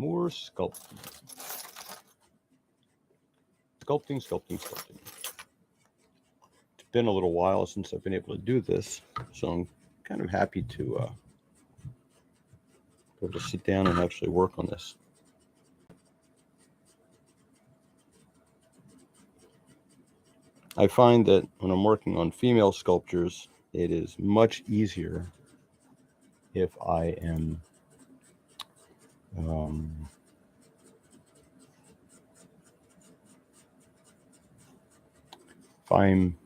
More sculpting. Sculpting. It's been a little while since I've been able to do this, so I'm kind of happy to be able to sit down and actually work on this. I find that when I'm working on female sculptures, it is much easier if I am if I'm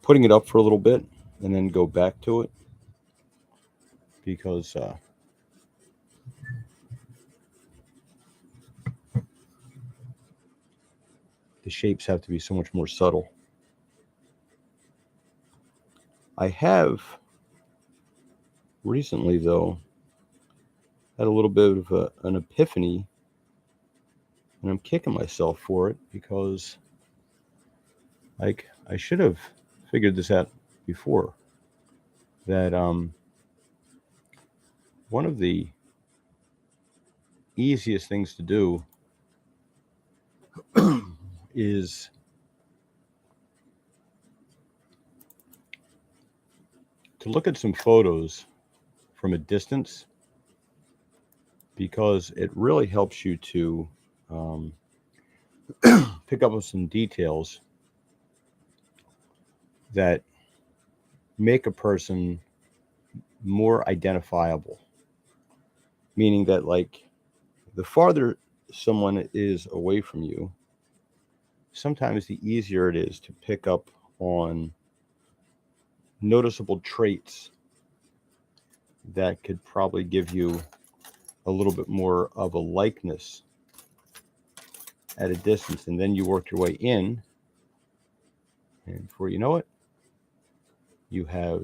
putting it up for a little bit and then go back to it, because the shapes have to be so much more subtle. I have recently, though, had a little bit of an epiphany, and I'm kicking myself for it because I should have figured this out before, that one of the easiest things to do is to look at some photos from a distance, because it really helps you to pick up on some details that make a person more identifiable. Meaning that, like, the farther someone is away from you, sometimes the easier it is to pick up on noticeable traits that could probably give you a little bit more of a likeness at a distance. And then you work your way in, and before you know it, you have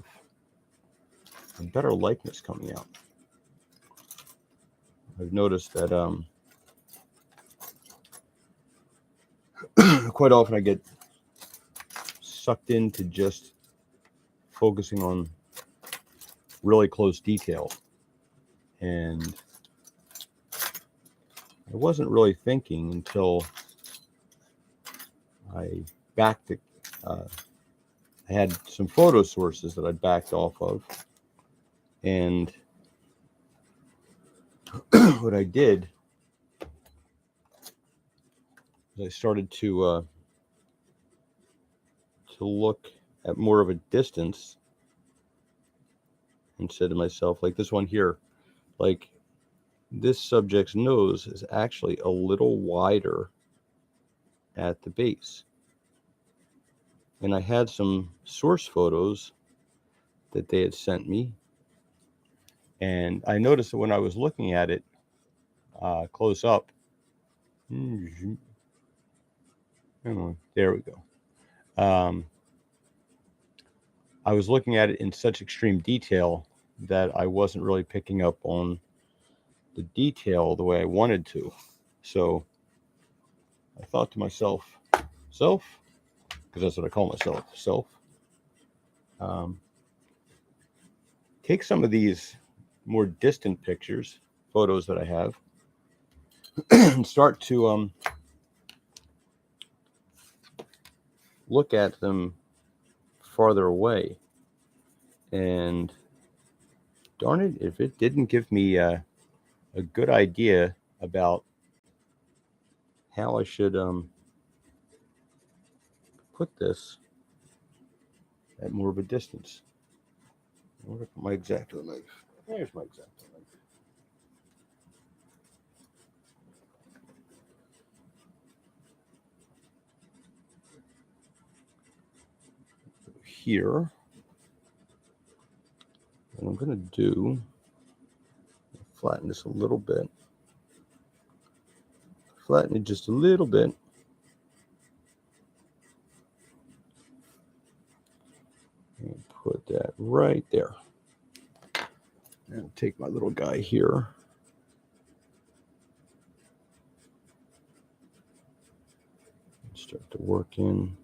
a better likeness coming out. I've noticed that quite often I get sucked into just focusing on really close detail, and I wasn't really thinking until I backed it. I had some photo sources that I backed off of, and what I did is I started to look at more of a distance, and said to myself, like this one here, like this subject's nose is actually a little wider at the base. And I had some source photos that they had sent me, and I noticed that when I was looking at it close up, there we go. I was looking at it in such extreme detail that I wasn't really picking up on the detail the way I wanted to. So I thought to myself, because that's what I call myself, take some of these more distant pictures, photos that I have, and start to look at them farther away. And darn it, if it didn't give me a good idea about how I should put this at more of a distance. Where did I put my X-Acto knife? There's my X-Acto knife. Here, what I'm going to do, flatten this a little bit. Flatten it just a little bit. And put that right there. And take my little guy here. And start to work in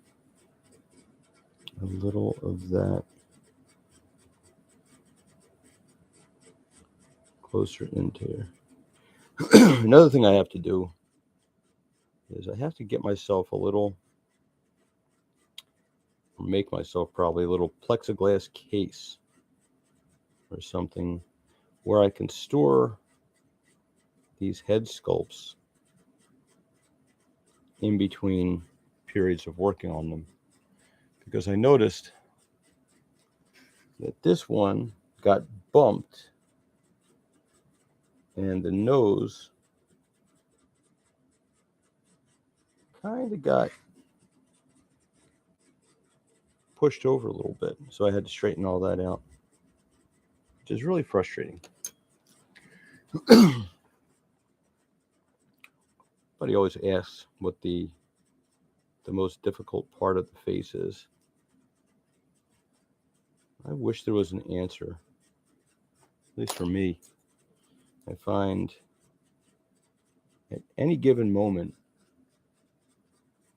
a little of that closer into here. Another thing I have to do is I have to get myself a little, or make myself probably a little plexiglass case or something where I can store these head sculpts in between periods of working on them. Because I noticed that this one got bumped and the nose kind of got pushed over a little bit. So I had to straighten all that out, which is really frustrating. But he always asks what the most difficult part of the face is. I wish there was an answer, at least for me. I find at any given moment,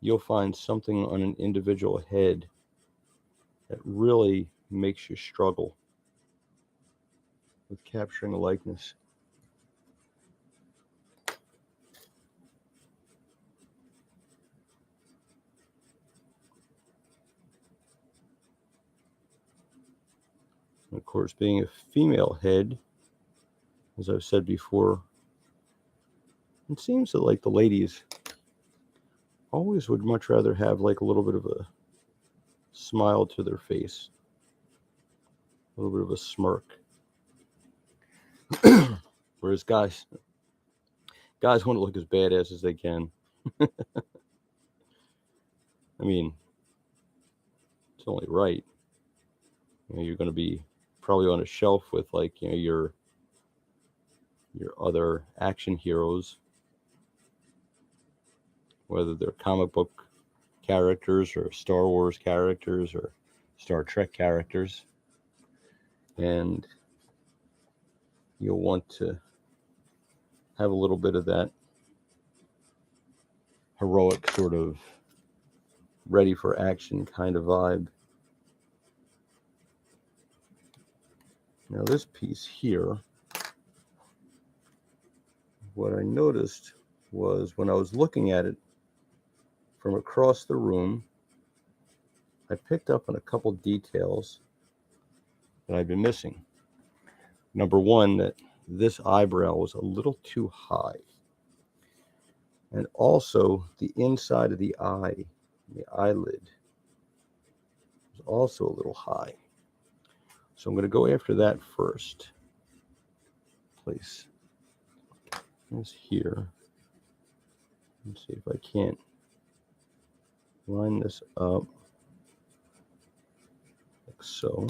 you'll find something on an individual head that really makes you struggle with capturing a likeness. And of course, being a female head, as I've said before, it seems that like the ladies always would much rather have like a little bit of a smile to their face, a little bit of a smirk. Whereas guys want to look as badass as they can. I mean, it's only right. You know, you're going to be probably on a shelf with like, you know, your other action heroes, whether they're comic book characters or Star Wars characters or Star Trek characters, and you'll want to have a little bit of that heroic sort of ready for action kind of vibe. Now this piece here, what I noticed was when I was looking at it from across the room, I picked up on a couple details that I've been missing. Number one, that this eyebrow was a little too high. And also the inside of the eye, the eyelid, was also a little high. So I'm going to go after that first. Place this here. Let's see if I can't line this up like so.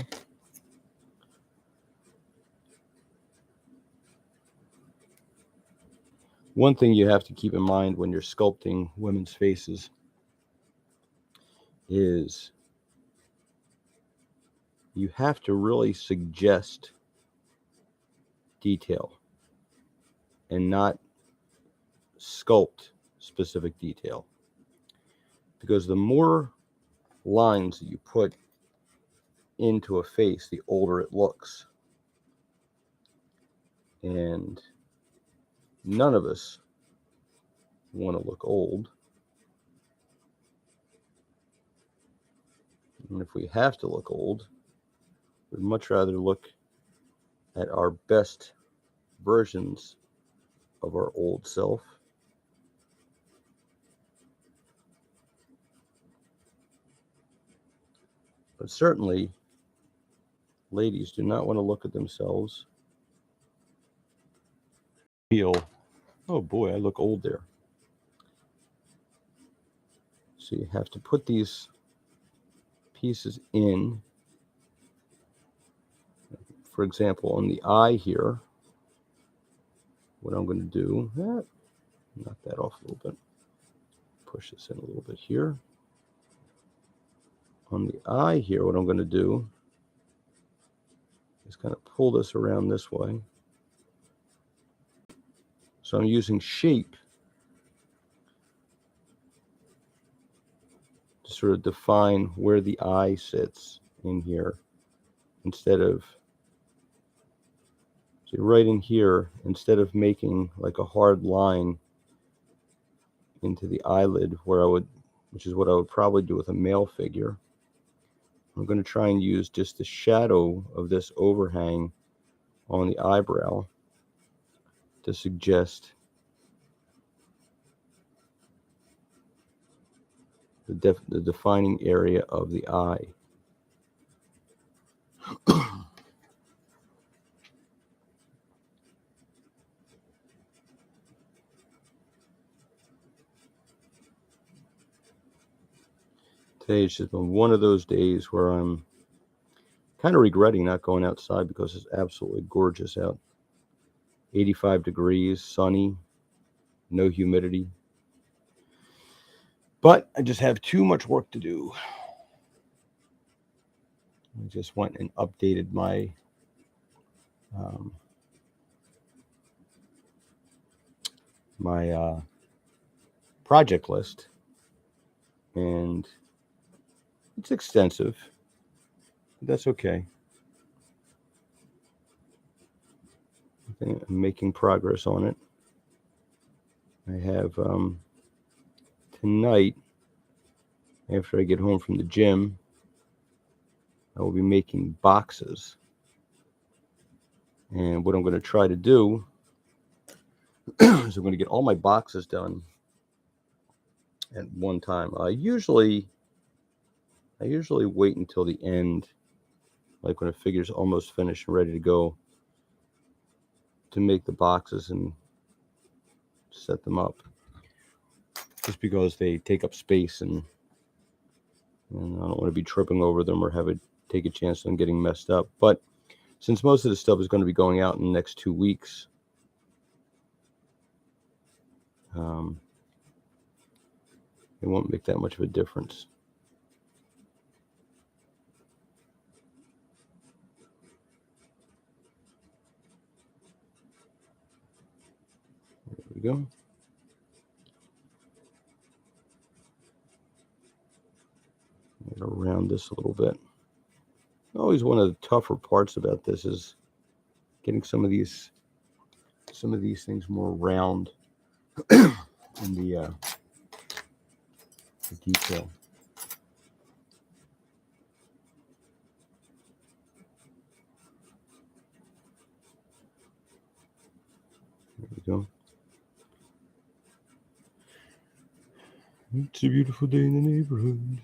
One thing you have to keep in mind when you're sculpting women's faces is you have to really suggest detail and not sculpt specific detail. Because the more lines that you put into a face, the older it looks. And none of us want to look old. And if we have to look old, we'd much rather look at our best versions of our old self. But certainly, ladies do not want to look at themselves, feel, oh boy, I look old there. So you have to put these pieces in. For example, on the eye here, what I'm going to do, knock that off a little bit, push this in a little bit here. On the eye here, what I'm going to do is kind of pull this around this way. So I'm using shape to sort of define where the eye sits in here instead of See, right in here, instead of making like a hard line into the eyelid which is what I would probably do with a male figure, I'm going to try and use just the shadow of this overhang on the eyebrow to suggest the defining area of the eye. Today's just been one of those days where I'm kind of regretting not going outside because it's absolutely gorgeous out. 85 degrees, sunny, no humidity. But I just have too much work to do. I just went and updated my project list, and it's extensive, but that's okay. I think I'm making progress on it. I have tonight, after I get home from the gym, I will be making boxes. And what I'm going to try to do is I'm going to get all my boxes done at one time. I usually wait until the end, like when a figure's almost finished and ready to go, to make the boxes and set them up, just because they take up space, and I don't want to be tripping over them or take a chance on getting messed up. But since most of the stuff is going to be going out in the next 2 weeks, it won't make that much of a difference. There we go. I'm going to round this a little bit. Always one of the tougher parts about this is getting some of these things more round in the detail. There we go. It's a beautiful day in the neighborhood.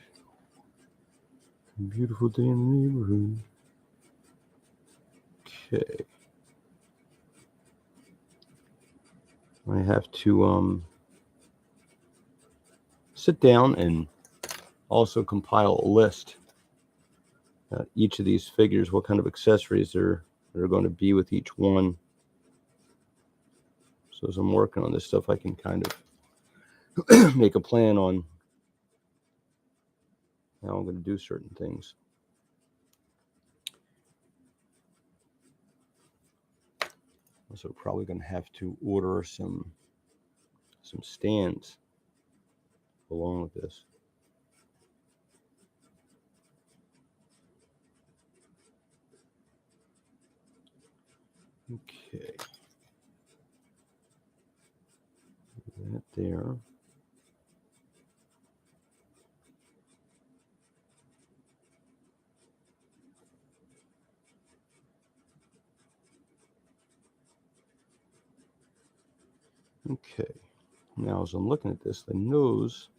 A beautiful day in the neighborhood. Okay. I have to sit down and also compile a list. Each of these figures, what kind of accessories there are going to be with each one. So as I'm working on this stuff, I can kind of make a plan on how I'm going to do certain things. Also, probably going to have to order some stands along with this. Okay. That there. Okay. Now, as I'm looking at this, the nose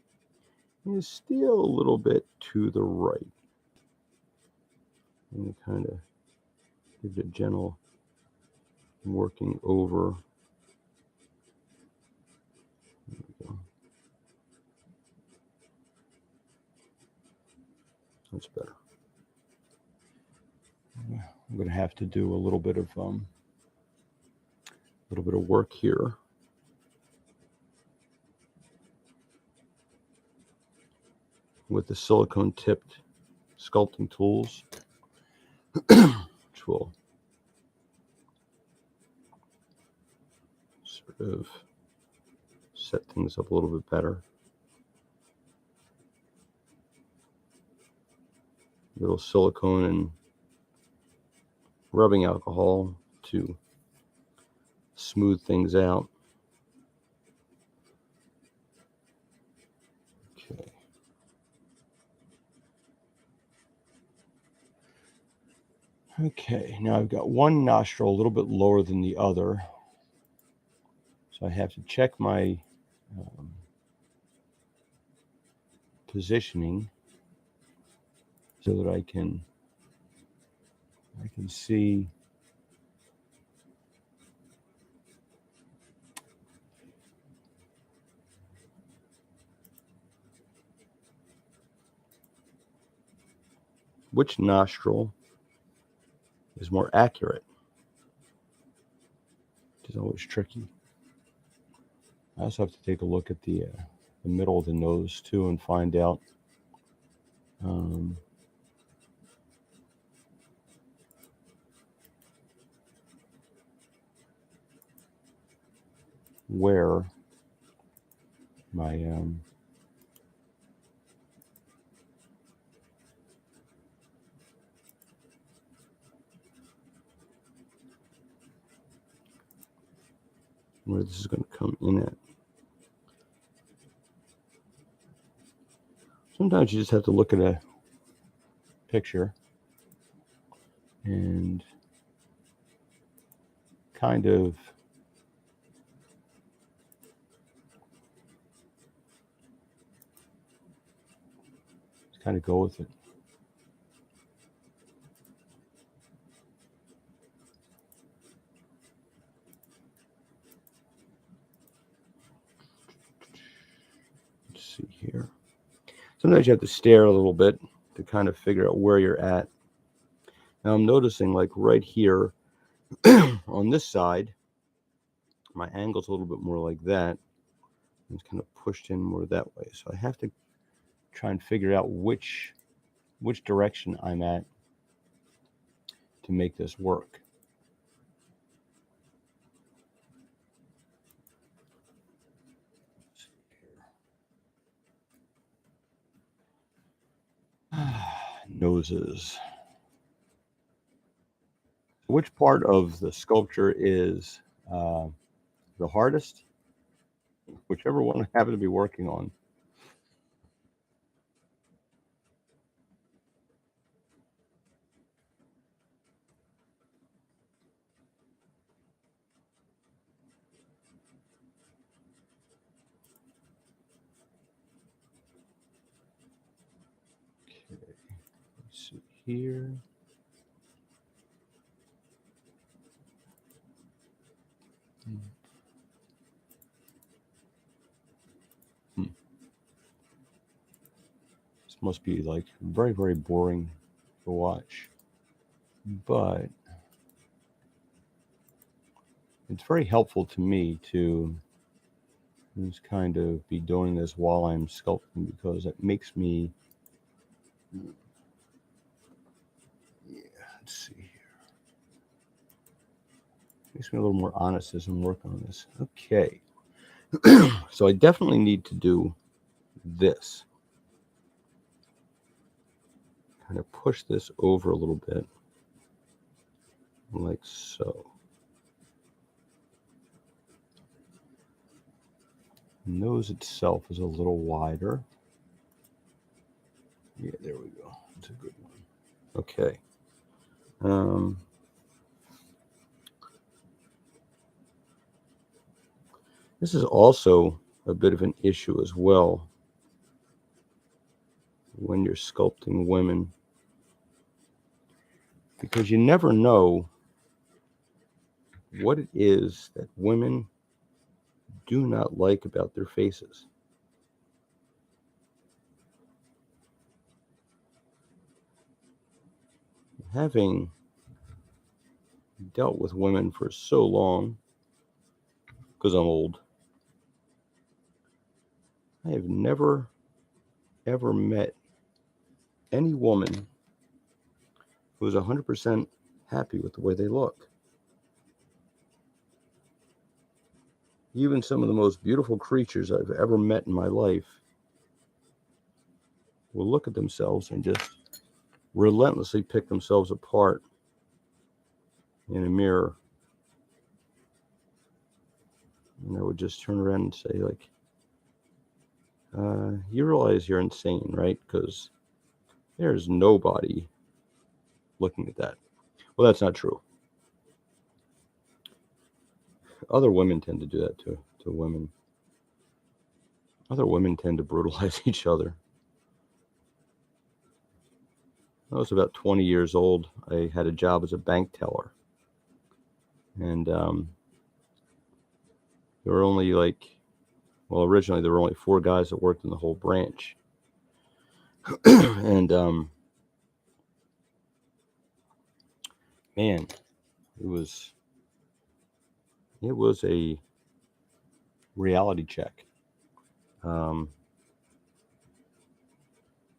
is still a little bit to the right. And kind of give it a gentle working over. There we go. That's better. I'm going to have to do a little bit of work here. With the silicone tipped sculpting tools, which will sort of set things up a little bit better. Little silicone and rubbing alcohol to smooth things out. Okay. Okay, now I've got one nostril a little bit lower than the other. So I have to check my positioning so that I can see which nostril is more accurate. It's always tricky. I also have to take a look at the middle of the nose too and find out where my where this is going to come in at. Sometimes you just have to look at a picture and kind of go with it. Let's see here. Sometimes you have to stare a little bit to kind of figure out where you're at. Now I'm noticing, like right here on this side, my angle's a little bit more like that. It's kind of pushed in more that way. So I have to try and figure out which direction I'm at to make this work. Noses. Which part of the sculpture is the hardest? Whichever one I happen to be working on. Okay, let's see here. This must be like very, very boring to watch, but it's very helpful to me to just kind of be doing this while I'm sculpting, because it makes me, let's see here, makes me a little more honest as I'm working on this. Okay, so I definitely need to do this. Kind of push this over a little bit, like so. The nose itself is a little wider. Yeah, there we go. That's a good one. Okay. This is also a bit of an issue as well when you're sculpting women, because you never know what it is that women do not like about their faces. Having dealt with women for so long, because I'm old, I have never, ever met any woman who is 100% happy with the way they look. Even some of the most beautiful creatures I've ever met in my life will look at themselves and just relentlessly pick themselves apart in a mirror. And I would just turn around and say, like, you realize you're insane, right? Because there's nobody looking at that. Well, that's not true. Other women tend to do that to women. Other women tend to brutalize each other. I was about 20 years old. I had a job as a bank teller. And there were only originally there were only 4 guys that worked in the whole branch. And man, it was a reality check. Um,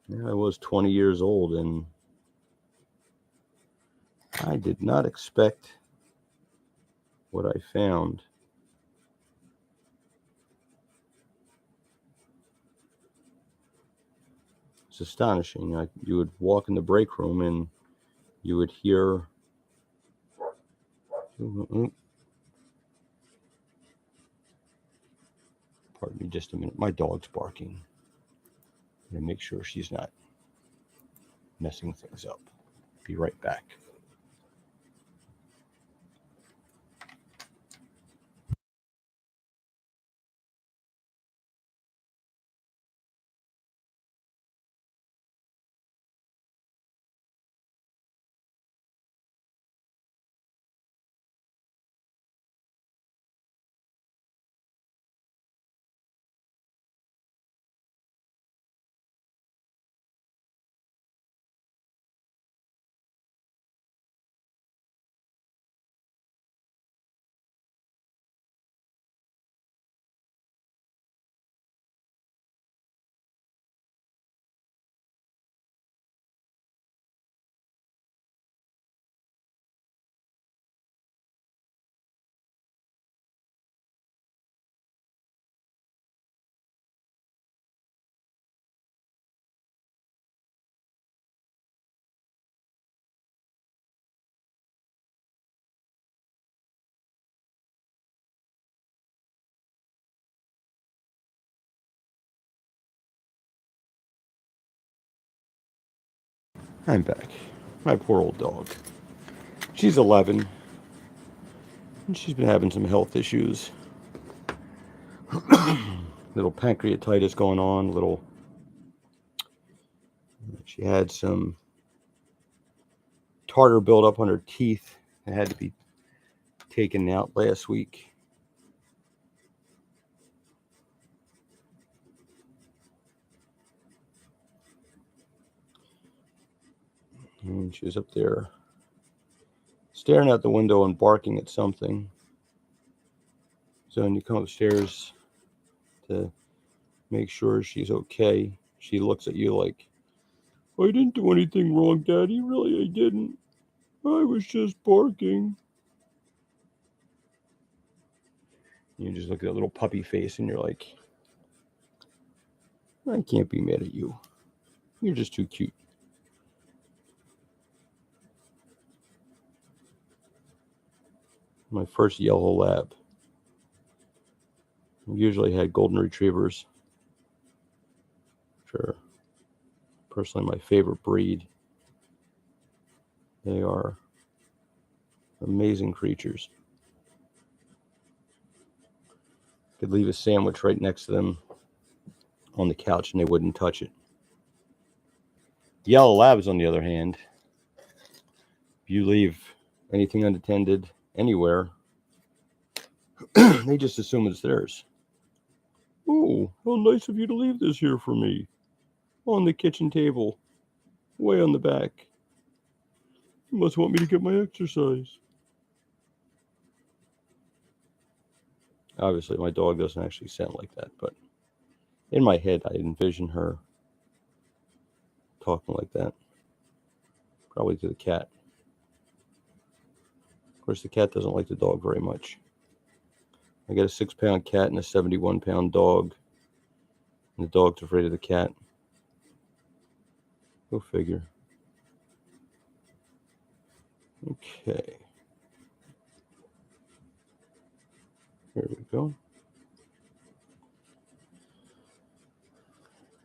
yeah, I was 20 years old, and I did not expect what I found. It's astonishing. You would walk in the break room, and you would hear. Pardon me just a minute. My dog's barking. I'm going to make sure she's not messing things up. Be right back. I'm back. My poor old dog. She's 11, and she's been having some health issues. Little pancreatitis going on. She had some tartar buildup on her teeth that had to be taken out last week. And she was up there staring out the window and barking at something. So when you come upstairs to make sure she's okay, she looks at you like, I didn't do anything wrong, Daddy. Really, I didn't. I was just barking. You just look at that little puppy face and you're like, I can't be mad at you. You're just too cute. My first yellow lab. I usually had golden retrievers, which are personally my favorite breed. They are amazing creatures. Could leave a sandwich right next to them on the couch and they wouldn't touch it. The yellow labs, on the other hand, if you leave anything unattended anywhere, they just assume it's theirs. Oh, how nice of you to leave this here for me. On the kitchen table, way on the back. You must want me to get my exercise. Obviously, my dog doesn't actually sound like that, but in my head, I envision her talking like that. Probably to the cat. Of course, the cat doesn't like the dog very much. I got a 6-pound cat and a 71-pound dog, and the dog's afraid of the cat. Go figure. Okay. Here we go.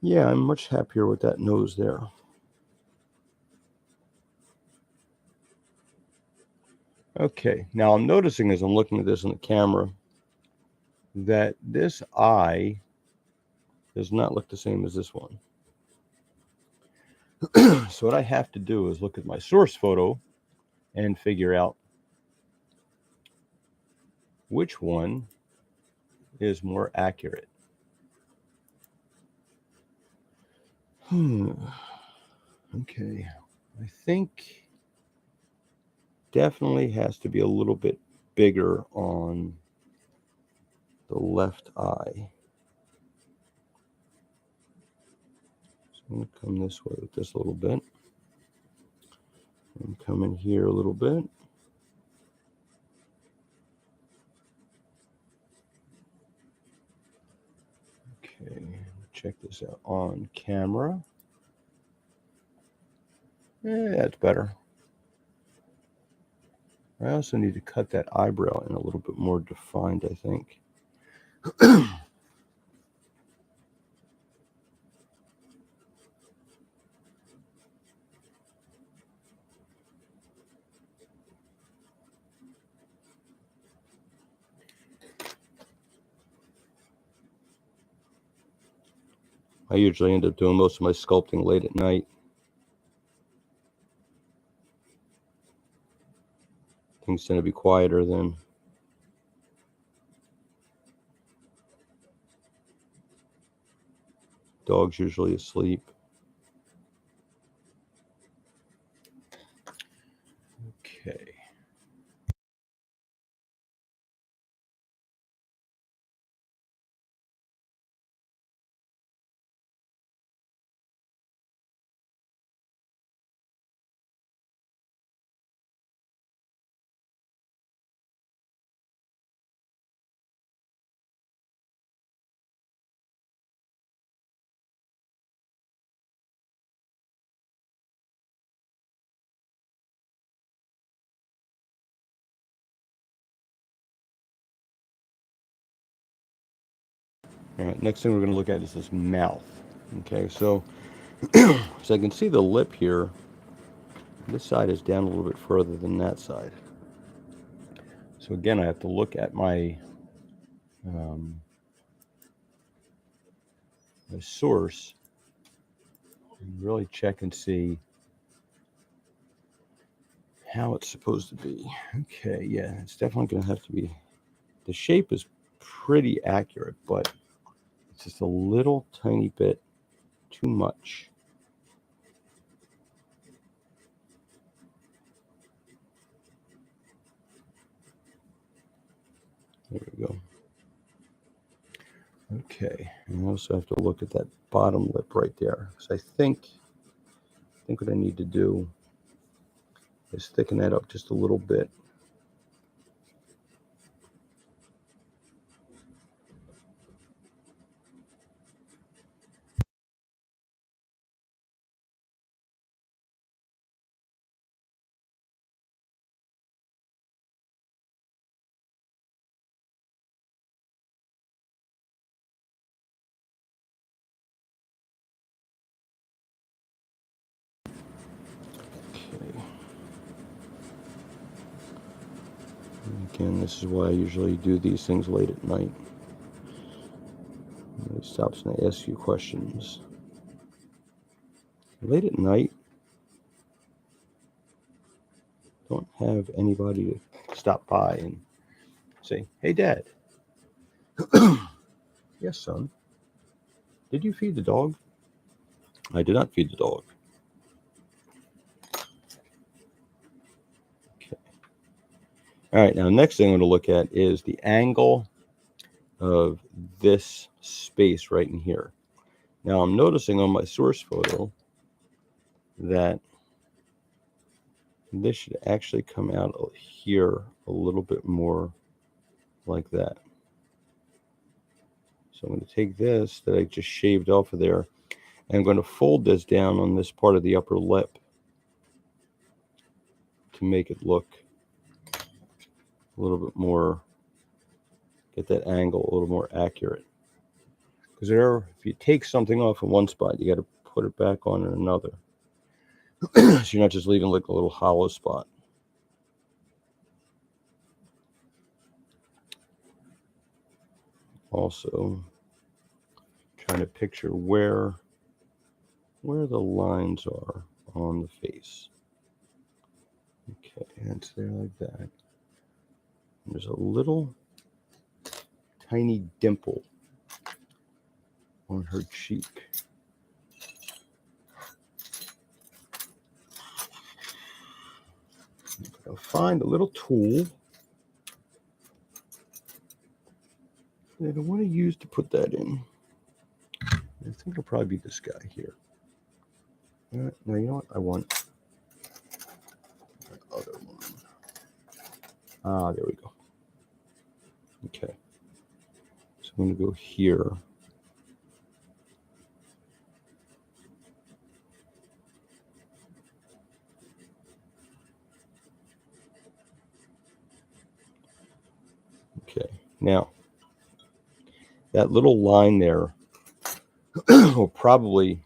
Yeah, I'm much happier with that nose there. Okay, now I'm noticing as I'm looking at this on the camera that this eye does not look the same as this one. So what I have to do is look at my source photo and figure out which one is more accurate. Okay, I think definitely has to be a little bit bigger on the left eye. So I'm going to come this way with this a little bit. And come in here a little bit. Okay, check this out on camera. That's better. I also need to cut that eyebrow in a little bit more defined, I think. I usually end up doing most of my sculpting late at night. Things tend to be quieter then. Dog's usually asleep. Okay. All right, next thing we're going to look at is this mouth. Okay, so I can see the lip here. This side is down a little bit further than that side. So again, I have to look at my my source and really check and see how it's supposed to be. Okay, yeah, it's definitely going to have to be. The shape is pretty accurate, but it's just a little tiny bit too much. There we go. Okay, and I also have to look at that bottom lip right there. So I think what I need to do is thicken that up just a little bit. Okay. Again, this is why I usually do these things late at night. It stops and I ask you questions. Late at night, don't have anybody to stop by and say, "Hey, Dad." Yes, son. Did you feed the dog? I did not feed the dog. Okay. All right, now next thing I'm going to look at is the angle of this space right in here. Now I'm noticing on my source photo that this should actually come out here a little bit more like that. So I'm going to take this that I just shaved off of there, and I'm going to fold this down on this part of the upper lip to make it look a little bit more, get that angle a little more accurate. Because if you take something off in one spot, you got to put it back on in another. So you're not just leaving like a little hollow spot. Also, trying to picture where the lines are on the face. Okay, it's there like that. There's a little tiny dimple on her cheek. I'll find a little tool that I want to use to put that in. I think it'll probably be this guy here. No, you know what? I want that other one. Ah, there we go. Okay. So I'm going to go here. Okay. Now, that little line there will probably,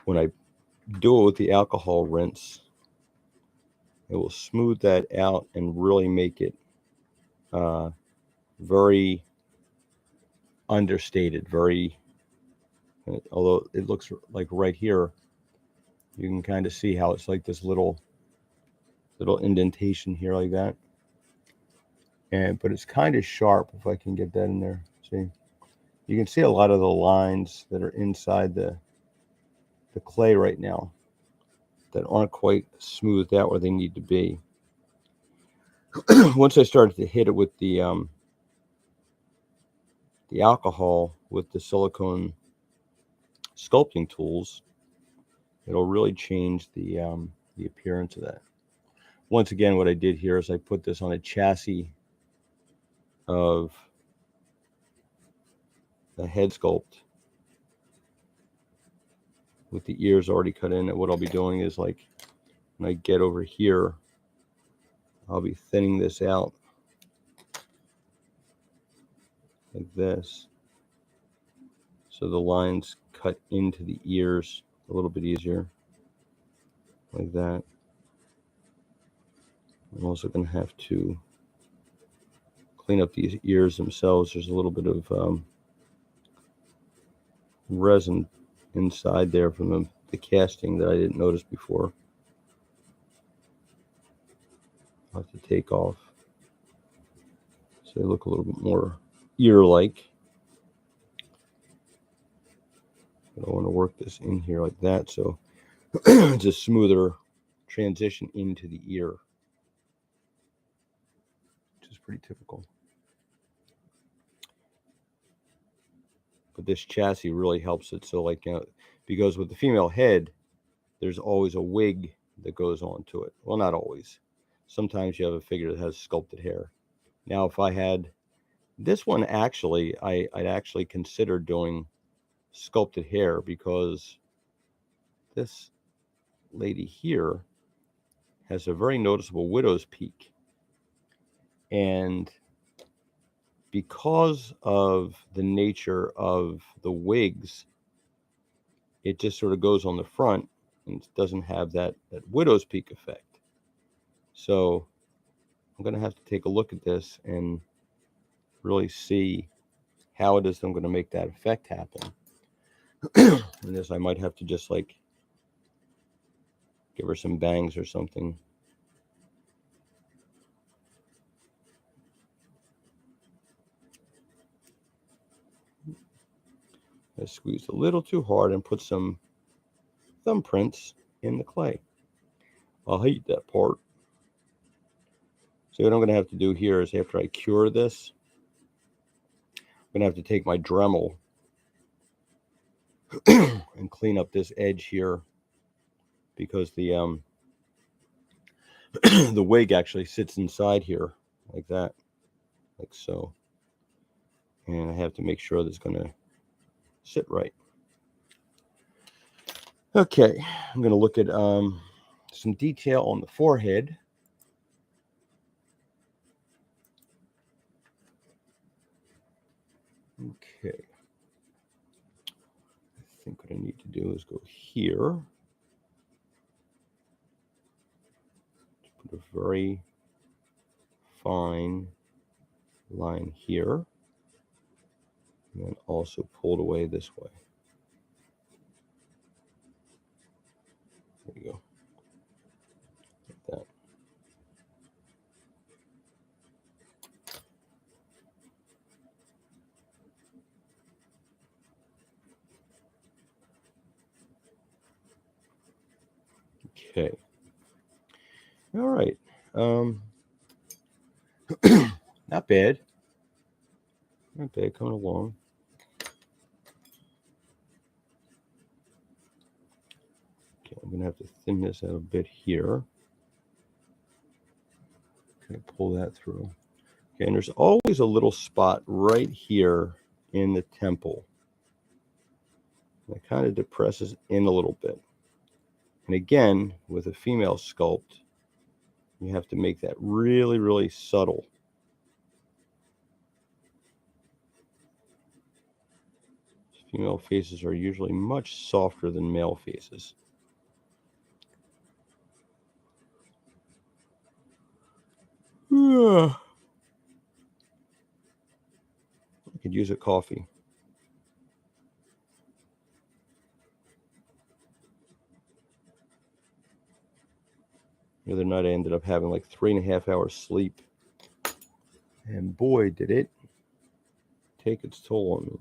when I do it with the alcohol rinse, it will smooth that out and really make it very understated, very, although it looks like right here, you can kind of see how it's like this little indentation here like that. But it's kind of sharp if I can get that in there. See, you can see a lot of the lines that are inside the clay right now that aren't quite smoothed out where they need to be. Once I started to hit it with the alcohol with the silicone sculpting tools, it'll really change the appearance of that. Once again, what I did here is I put this on a chassis of a head sculpt with the ears already cut in. And what I'll be doing is, like, when I get over here, I'll be thinning this out like this, so the lines cut into the ears a little bit easier, like that. I'm also going to have to clean up these ears themselves. There's a little bit of resin inside there from the casting that I didn't notice before. I'll have to take off so they look a little bit more ear-like. But I want to work this in here like that, so it's a smoother transition into the ear, which is pretty typical. But this chassis really helps it. So, like, because with the female head, there's always a wig that goes onto it. Well, not always. Sometimes you have a figure that has sculpted hair. Now, if I had this one, actually, I'd actually consider doing sculpted hair, because this lady here has a very noticeable widow's peak. And because of the nature of the wigs, it just sort of goes on the front and doesn't have that widow's peak effect. So I'm going to have to take a look at this and really see how it is I'm going to make that effect happen. And this, I might have to just, like, give her some bangs or something. I squeezed a little too hard and put some thumbprints in the clay. I'll hate that part. So what I'm going to have to do here is, after I cure this, I'm going to have to take my Dremel and clean up this edge here, because the the wig actually sits inside here like that, like so. And I have to make sure that's going to sit right. Okay, I'm going to look at some detail on the forehead. Okay. I think what I need to do is go here. Put a very fine line here. And then also pull it away this way. There you go. Like that. Okay. All right. Not bad. Not bad. Coming along. Okay, I'm going to have to thin this out a bit here. Okay, pull that through. Okay, and there's always a little spot right here in the temple. It kind of depresses in a little bit. And again, with a female sculpt, you have to make that really, really subtle. Female faces are usually much softer than male faces. I could use a coffee. The other night I ended up having like 3.5 hours sleep. And boy, did it take its toll on me.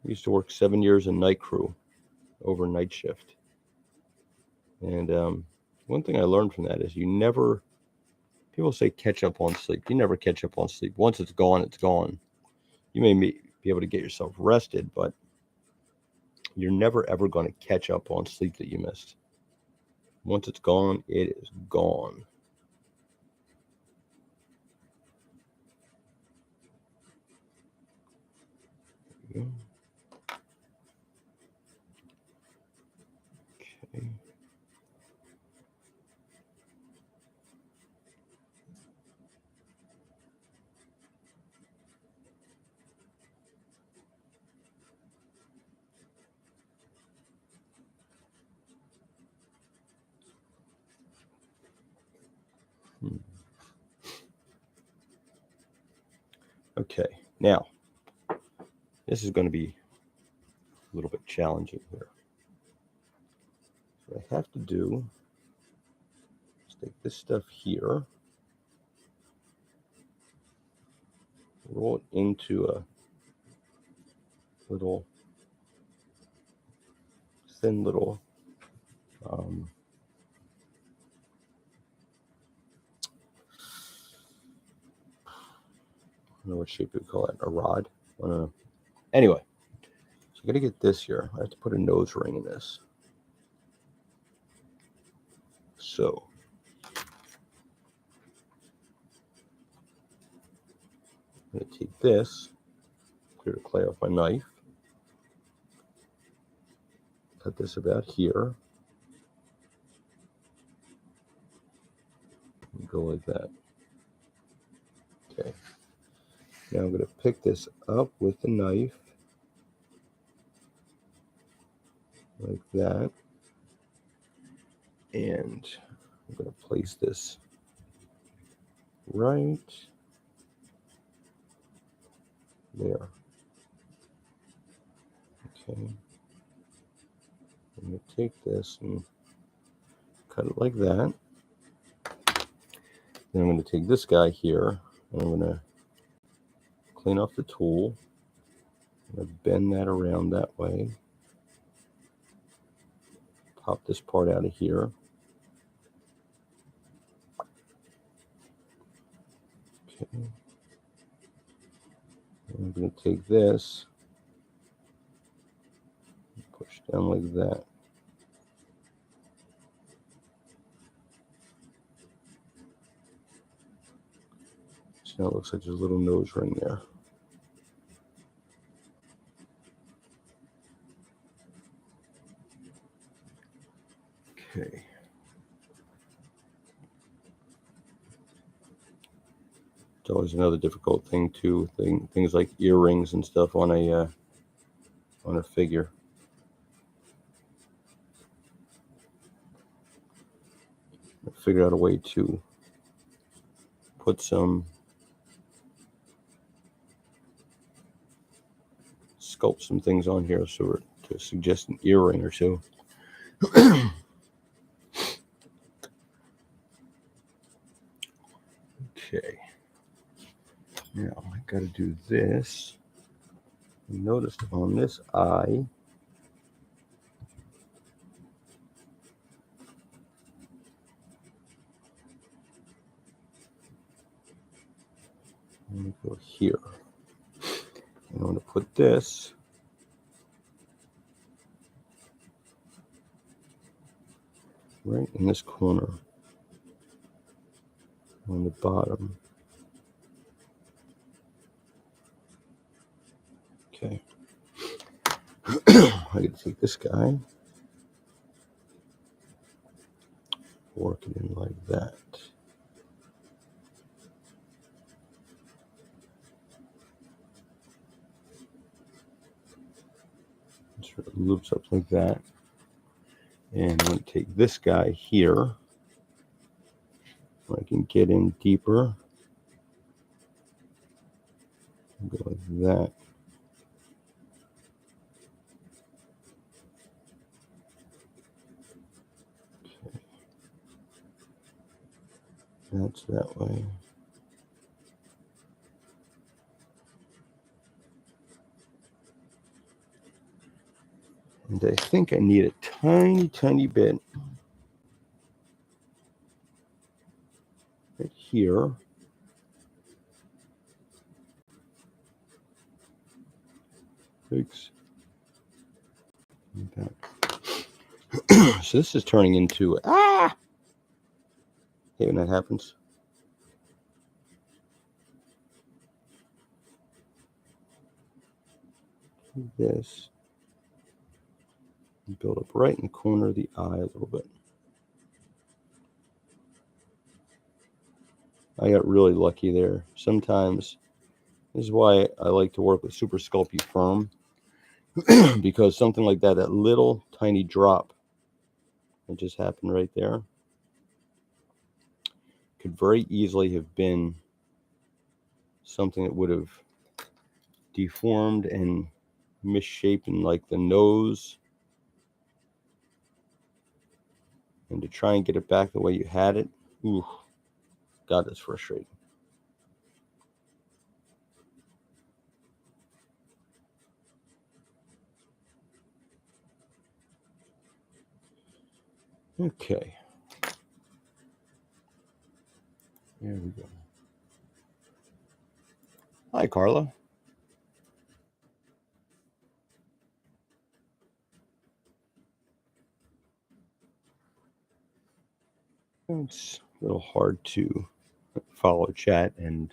I used to work 7 years in night crew, overnight shift. And one thing I learned from that is you never, people say catch up on sleep. You never catch up on sleep. Once it's gone, it's gone. You may be able to get yourself rested, but you're never ever going to catch up on sleep that you missed. Once it's gone, it is gone. There we go. Okay. Okay, now this is going to be a little bit challenging here. What I have to do is take this stuff here, roll it into a little thin little I don't know what shape you call it, a rod. Anyway, so I got to get this here. I have to put a nose ring in this. So I'm going to take this, clear the clay off my knife, cut this about here, and go like that. Okay. Now I'm going to pick this up with the knife, like that, and I'm going to place this right there. Okay. I'm going to take this and cut it like that. Then I'm going to take this guy here, and I'm going to clean off the tool. I'm going to bend that around that way. Pop this part out of here. Okay. I'm going to take this, push down like that. So now it looks like there's a little nose ring there. Okay. It's always another difficult thing too. Things like earrings and stuff on a figure. I figured out a way to put some, sculpt some things on here, so to suggest an earring or two. Okay. Now I got to do this. Notice on this eye, I'm going to go here. I'm going to put this right in this corner on the bottom. Okay. I can take this guy, work it in like that. Sort of loops up like that. And I'm going to take this guy here. I can get in deeper. Go like that. Okay. That's that way. And I think I need a tiny bit right here. Thanks. So this is turning into hate when that happens. Do this. Build up right in the corner of the eye a little bit. I got really lucky there. Sometimes this is why I like to work with Super Sculpey Firm, because something like that, that little tiny drop that just happened right there, could very easily have been something that would have deformed and misshapen, like the nose. And to try and get it back the way you had it, ooh, God, that's frustrating. Okay. There we go. Hi, Carla. It's a little hard to follow chat and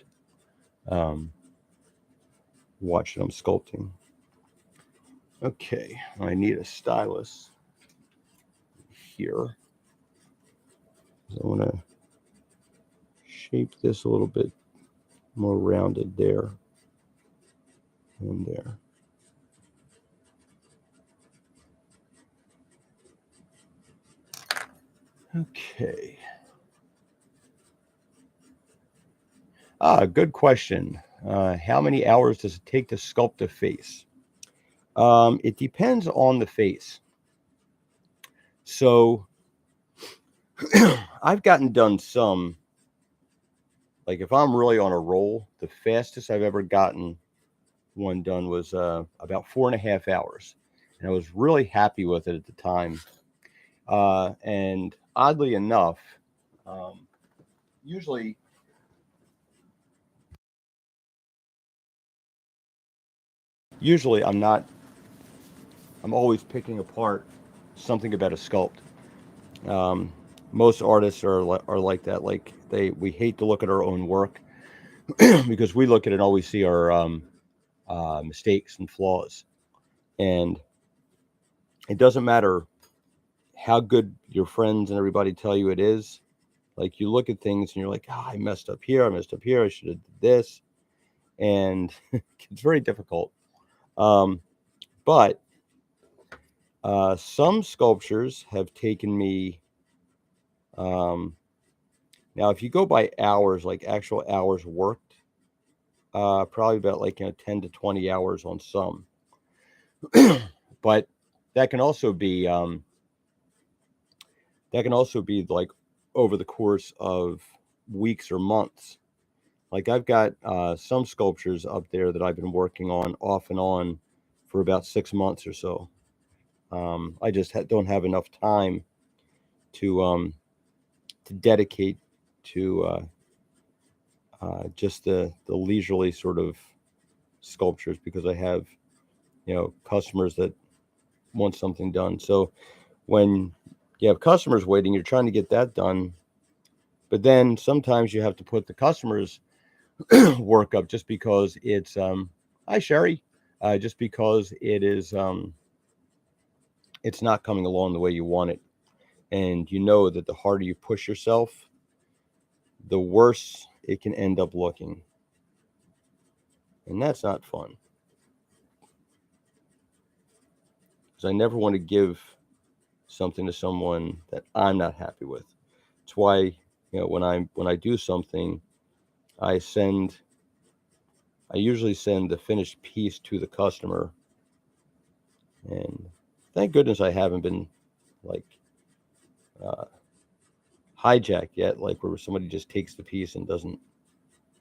watch it. I'm sculpting. Okay, I need a stylus here. I want to shape this a little bit more rounded there and there. Okay. Good question. How many hours does it take to sculpt a face? It depends on the face. So I've gotten done some, like if I'm really on a roll, the fastest I've ever gotten one done was about 4.5 hours. And I was really happy with it at the time. And oddly enough, usually I'm always picking apart something about a sculpt. Most artists are like that. Like we hate to look at our own work because we look at it and always see our mistakes and flaws. And it doesn't matter how good your friends and everybody tell you it is. Like you look at things and you're like, I messed up here. I messed up here. I should have did this. And it's very difficult. But some sculptures have taken me, now if you go by hours, like actual hours worked, probably about like 10 to 20 hours on some. But that can also be like over the course of weeks or months. Like I've got some sculptures up there that I've been working on off and on for about 6 months or so. I just don't have enough time to dedicate to just the leisurely sort of sculptures, because I have customers that want something done. So when you have customers waiting, you're trying to get that done, but then sometimes you have to put the customers work up just because it's hi Sherry, just because it's not coming along the way you want it, and you know that the harder you push yourself, the worse it can end up looking, and that's not fun, because I never want to give something to someone that I'm not happy with. It's why when I do something, I usually send the finished piece to the customer, and thank goodness I haven't been like uh, hijacked yet, like where somebody just takes the piece and doesn't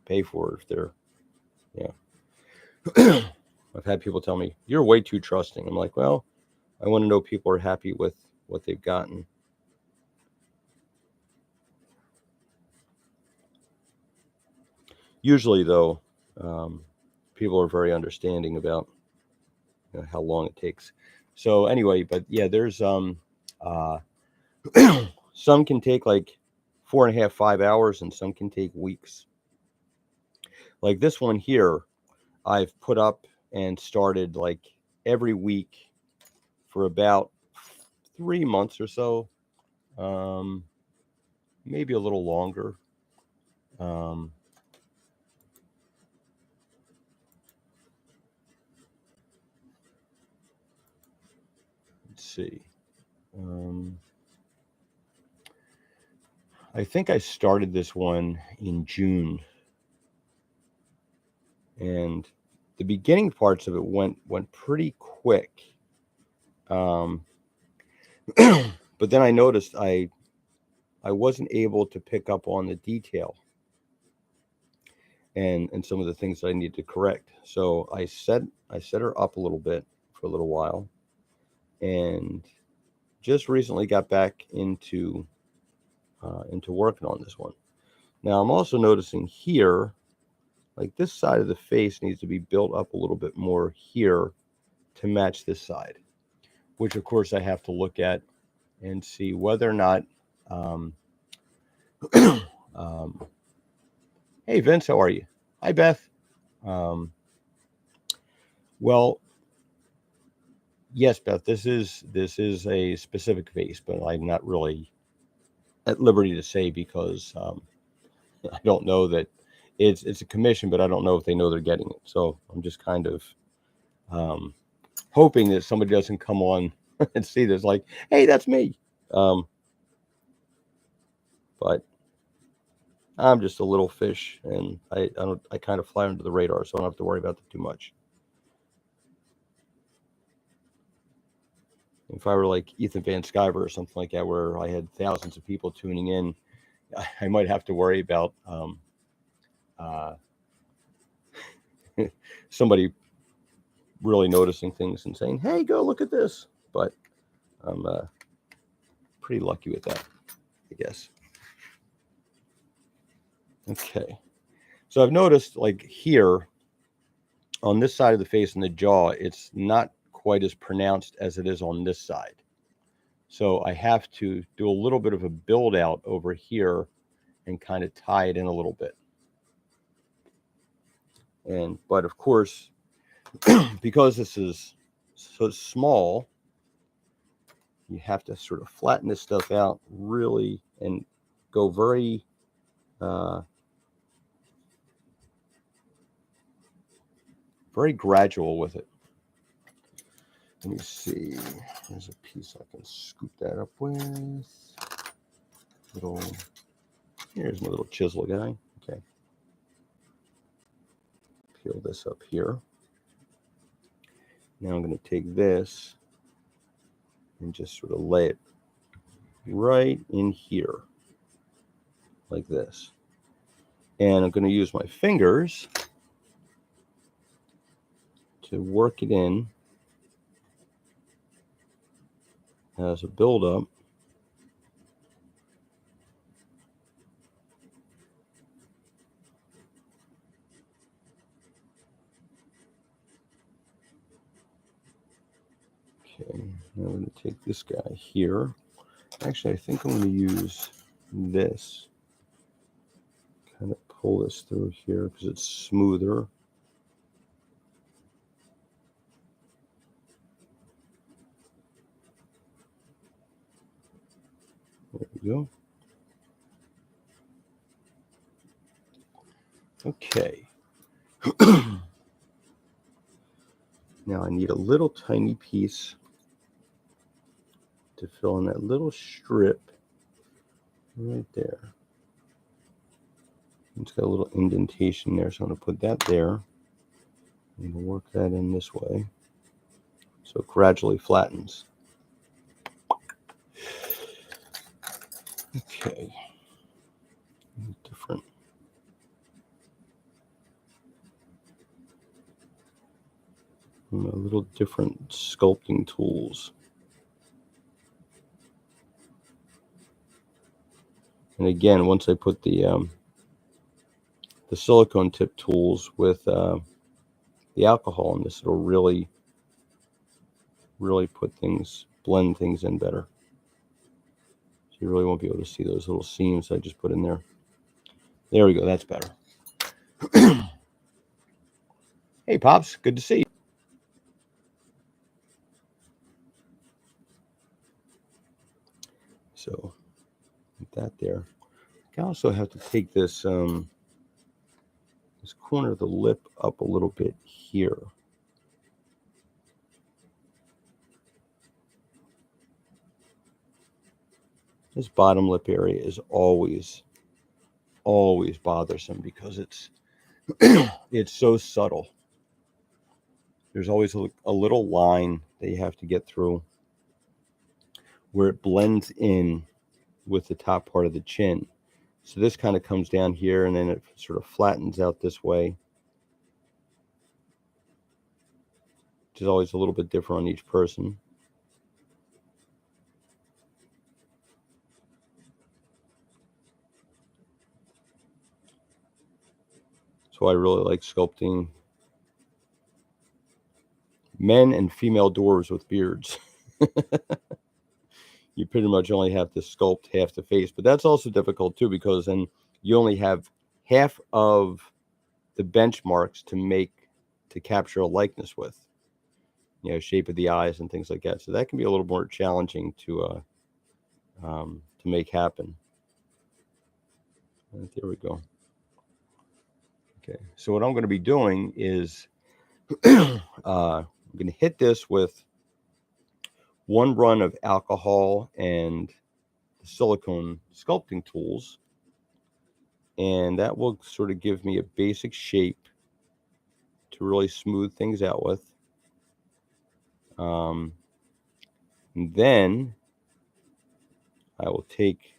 pay for it if they're I've had people tell me, you're way too trusting. I'm like, well, I want to know people are happy with what they've gotten. Usually, though, people are very understanding about how long it takes. So anyway, but yeah, there's uh, some can take like 4.5, 5 hours, and some can take weeks. Like this one here, I've put up and started like every week for about 3 months or so, maybe a little longer. Um, let's see. Um, I think I started this one in June, and the beginning parts of it went pretty quick. Um, but then I noticed I wasn't able to pick up on the detail and some of the things that I need to correct. So I set her up a little bit for a little while, and just recently got back into working on this one. Now I'm also noticing here, like this side of the face needs to be built up a little bit more here to match this side, which of course I have to look at and see whether or not. Um, um, hey Vince, how are you? Hi Beth. Um, well, yes, Beth. This is a specific face, but I'm not really at liberty to say because I don't know that it's a commission, but I don't know if they know they're getting it. So I'm just kind of um, hoping that somebody doesn't come on and see this, like, hey, that's me. Um, but I'm just a little fish, and I kind of fly under the radar, so I don't have to worry about that too much. If I were like Ethan Van Sciver or something like that, where I had thousands of people tuning in, I might have to worry about uh, somebody really noticing things and saying, "Hey, go look at this." But I'm pretty lucky with that, I guess. Okay, so I've noticed like here on this side of the face and the jaw, it's not quite as pronounced as it is on this side. So I have to do a little bit of a build out over here and kind of tie it in a little bit. But of course, because this is so small, you have to sort of flatten this stuff out really and go very very gradual with it. Let me see. There's a piece I can scoop that up with. Here's my little chisel guy. Okay. Peel this up here. Now I'm going to take this and just sort of lay it right in here, like this. And I'm going to use my fingers to work it in as a buildup. Okay, now I'm going to take this guy here. Actually, I think I'm going to use this. Kind of pull this through here because it's smoother. There we go. Okay. Now I need a little tiny piece to fill in that little strip right there. It's got a little indentation there, so I'm going to put that there. I'm going to work that in this way so it gradually flattens. Okay. Different. A little different sculpting tools. And again, once I put the silicone tip tools with the alcohol in this, it'll really blend things in better. So you really won't be able to see those little seams I just put in there. There we go, that's better. Hey, Pops, good to see you. So, with that there. I also have to take this this corner of the lip up a little bit here. This bottom lip area is always bothersome because it's it's so subtle. There's always a little line that you have to get through where it blends in with the top part of the chin. So this kind of comes down here and then it sort of flattens out this way, which is always a little bit different on each person. So I really like sculpting men and female dwarves with beards. You pretty much only have to sculpt half the face, but that's also difficult too because then you only have half of the benchmarks to capture a likeness with, you know, shape of the eyes and things like that. So that can be a little more challenging to make happen. And there we go. Okay, so what I'm going to be doing is I'm going to hit this with one run of alcohol and the silicone sculpting tools, and that will sort of give me a basic shape to really smooth things out with. And then I will take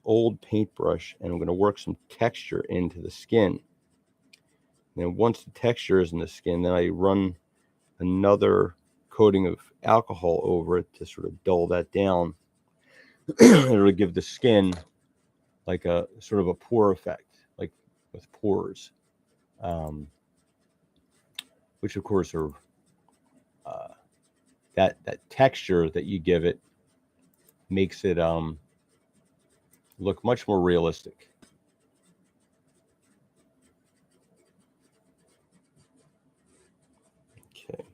old paintbrush and I'm going to work some texture into the skin. And then once the texture is in the skin, then I run another coating of alcohol over it to sort of dull that down. It'll give the skin like a sort of a pore effect, like with pores, which of course are that texture that you give it makes it look much more realistic. Okay,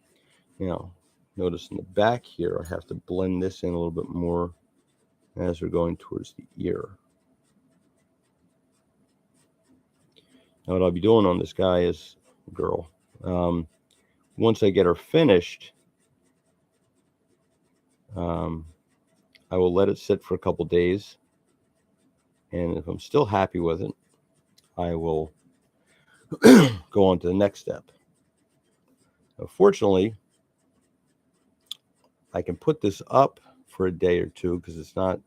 now notice in the back here I have to blend this in a little bit more as we're going towards the ear. Now what I'll be doing on this guy is, girl, once I get her finished, I will let it sit for a couple days, and if I'm still happy with it, I will go on to the next step. Now, fortunately, I can put this up for a day or two because it's not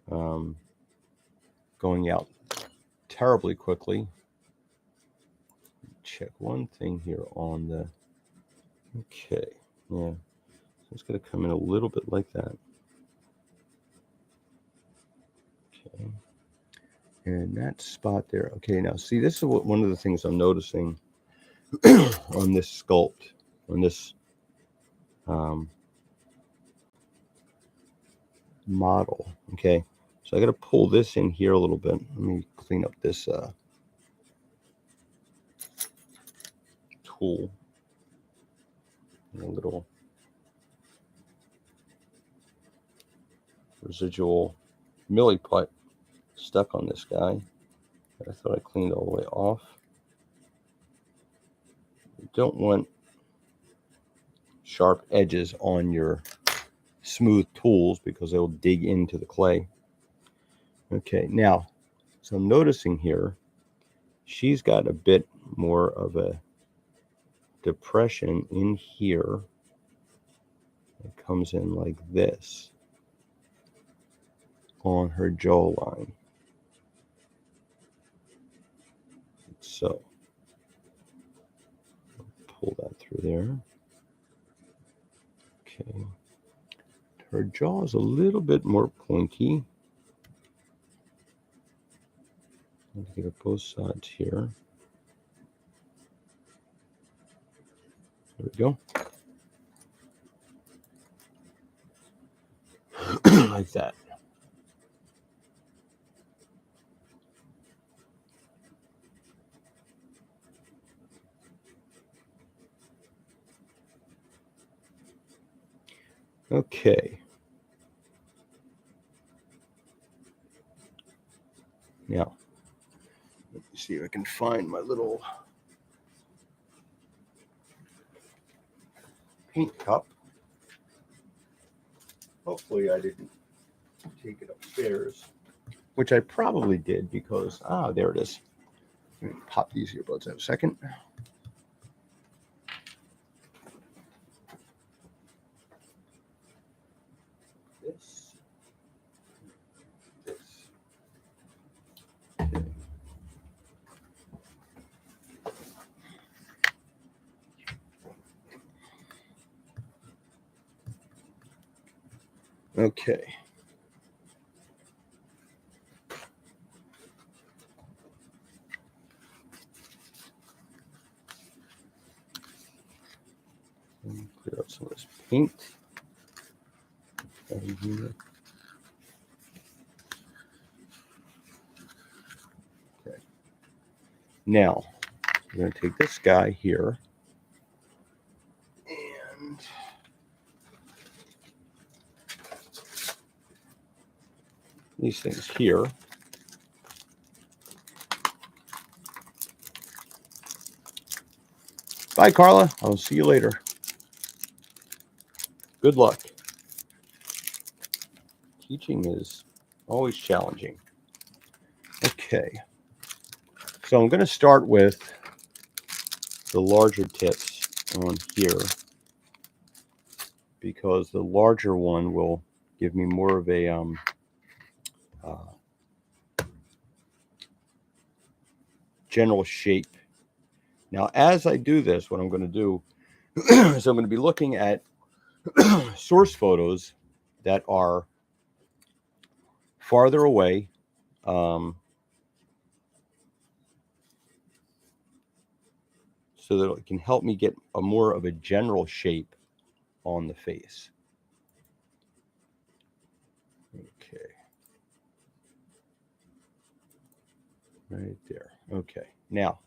going out terribly quickly. Check one thing here on the, okay, yeah, so it's going to come in a little bit like that. Okay, and that spot there. Okay, now see, this is one of the things I'm noticing on this sculpt, on this model. Okay, so I got to pull this in here a little bit. Let me clean up this tool. A little residual milliput stuck on this guy. I thought I cleaned all the way off. You don't want sharp edges on your smooth tools because they will dig into the clay. Okay, now, so I'm noticing here, she's got a bit more of a depression in here. It comes in like this on her jawline. So, pull that through there. Okay. Her jaw is a little bit more pointy. Let's get it both sides here. There we go. Like that. Okay. Now, let me see if I can find my little paint cup. Hopefully I didn't take it upstairs, which I probably did because, there it is. Let me pop these earbuds out a second. This. Okay. Clear out some of this paint. Okay. Now, we're going to take this guy here and these things here. Bye, Carla. I'll see you later. Good luck. Teaching is always challenging. Okay. So I'm going to start with the larger tips on here because the larger one will give me more of a general shape. Now, as I do this, what I'm going to do is I'm going to be looking at source photos that are farther away, so that it can help me get a more of a general shape on the face. Okay. Right there. Okay. Now,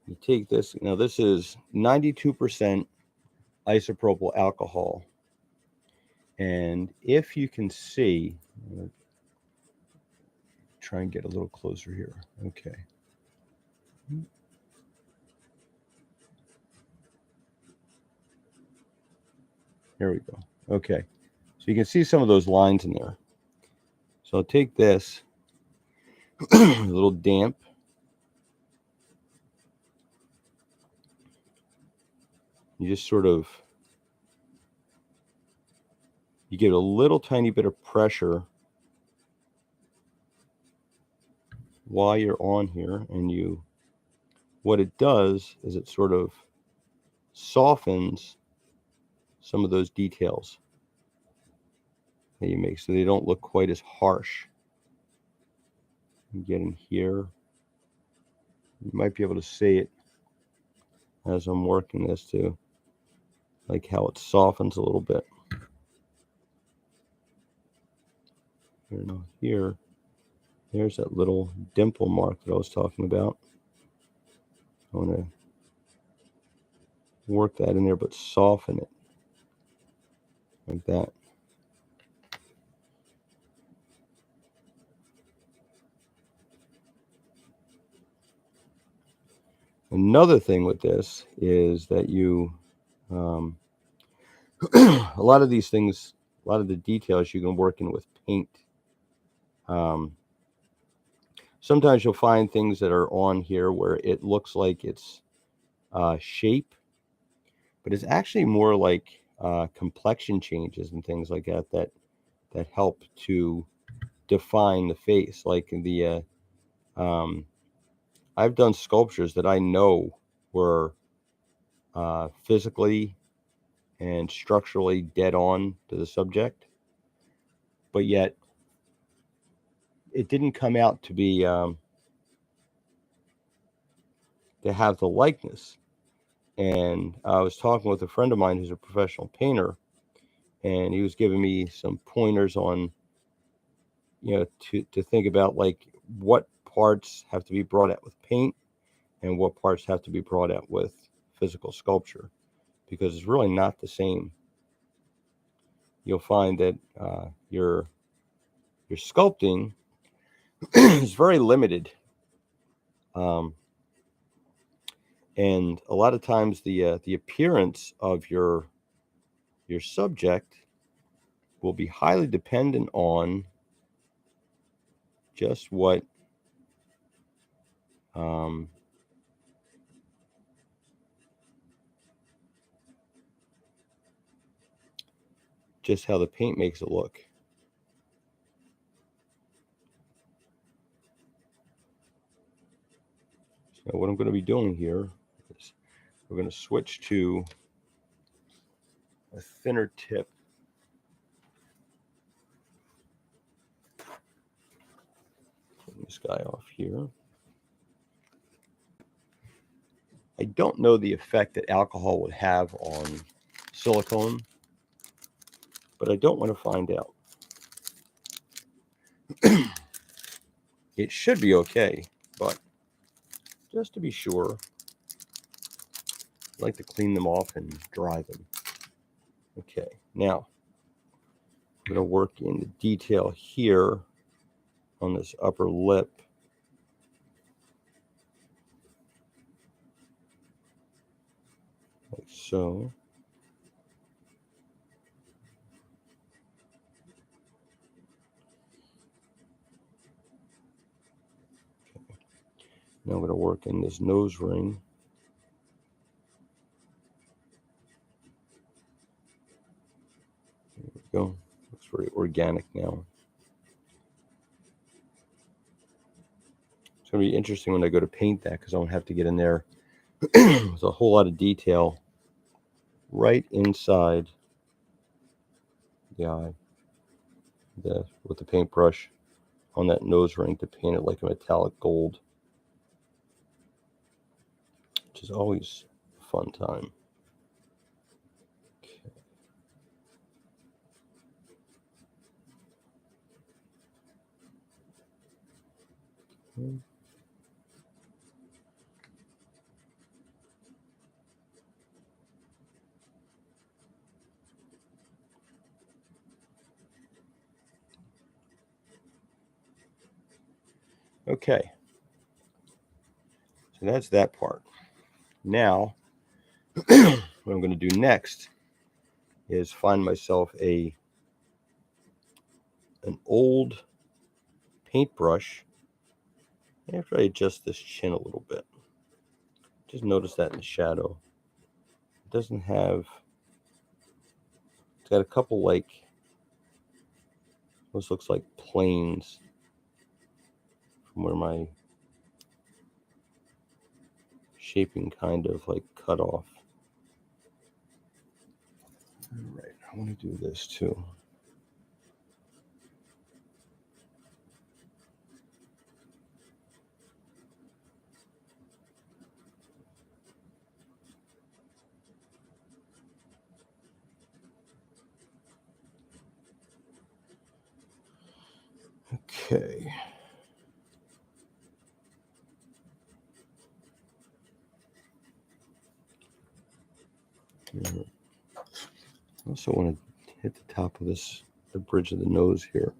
you take this. Now, this is 92% isopropyl alcohol. And if you can see, I'm going to try and get a little closer here. Okay. Here we go. Okay. So you can see some of those lines in there. So I'll take this, a little damp. You just sort of, you get a little tiny bit of pressure while you're on here, and you, what it does is it sort of softens some of those details that you make so they don't look quite as harsh. You get in here, you might be able to see it as I'm working this too, like how it softens a little bit. Here, now here, there's that little dimple mark that I was talking about. I want to work that in there, but soften it like that. Another thing with this is that you, a lot of these things, a lot of the details you can work in with paint. Sometimes you'll find things that are on here where it looks like it's shape, but it's actually more like complexion changes and things like that that help to define the face. Like the I've done sculptures that I know were physically and structurally dead on to the subject, but yet it didn't come out to be to have the likeness. And I was talking with a friend of mine who's a professional painter, and he was giving me some pointers on, you know, to think about, like, what parts have to be brought out with paint and what parts have to be brought out with physical sculpture, because it's really not the same. You'll find that your sculpting is very limited, and a lot of times the appearance of your subject will be highly dependent on just what just how the paint makes it look. So what I'm going to be doing here is we're going to switch to a thinner tip. Turn this guy off here. I don't know the effect that alcohol would have on silicone, but I don't want to find out. It should be okay, but just to be sure, I like to clean them off and dry them. Okay, now I'm going to work in the detail here on this upper lip. Like so. Okay. Now I'm going to work in this nose ring. There we go. Looks very organic now. It's going to be interesting when I go to paint that, because I don't have to get in there with a whole lot of detail right inside the eye with the paintbrush on that nose ring to paint it like a metallic gold, which is always a fun time. Okay. Okay. Okay. So that's that part. Now, what I'm going to do next is find myself an old paintbrush. After I adjust this chin a little bit, just notice that in the shadow. It doesn't have, it's got a couple like, this looks like planes from where my shaping kind of like cut off. All right, I want to do this too. Okay. I also want to hit the top of this, the bridge of the nose here.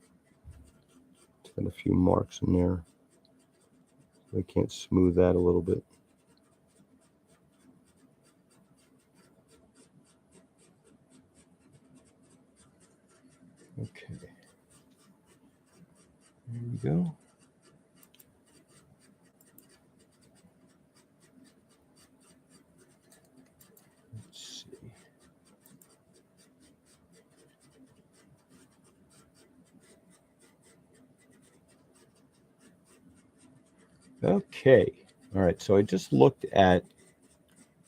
It's got a few marks in there. I can't smooth that a little bit. Okay. There we go. Let's see. Okay. All right. So I just looked at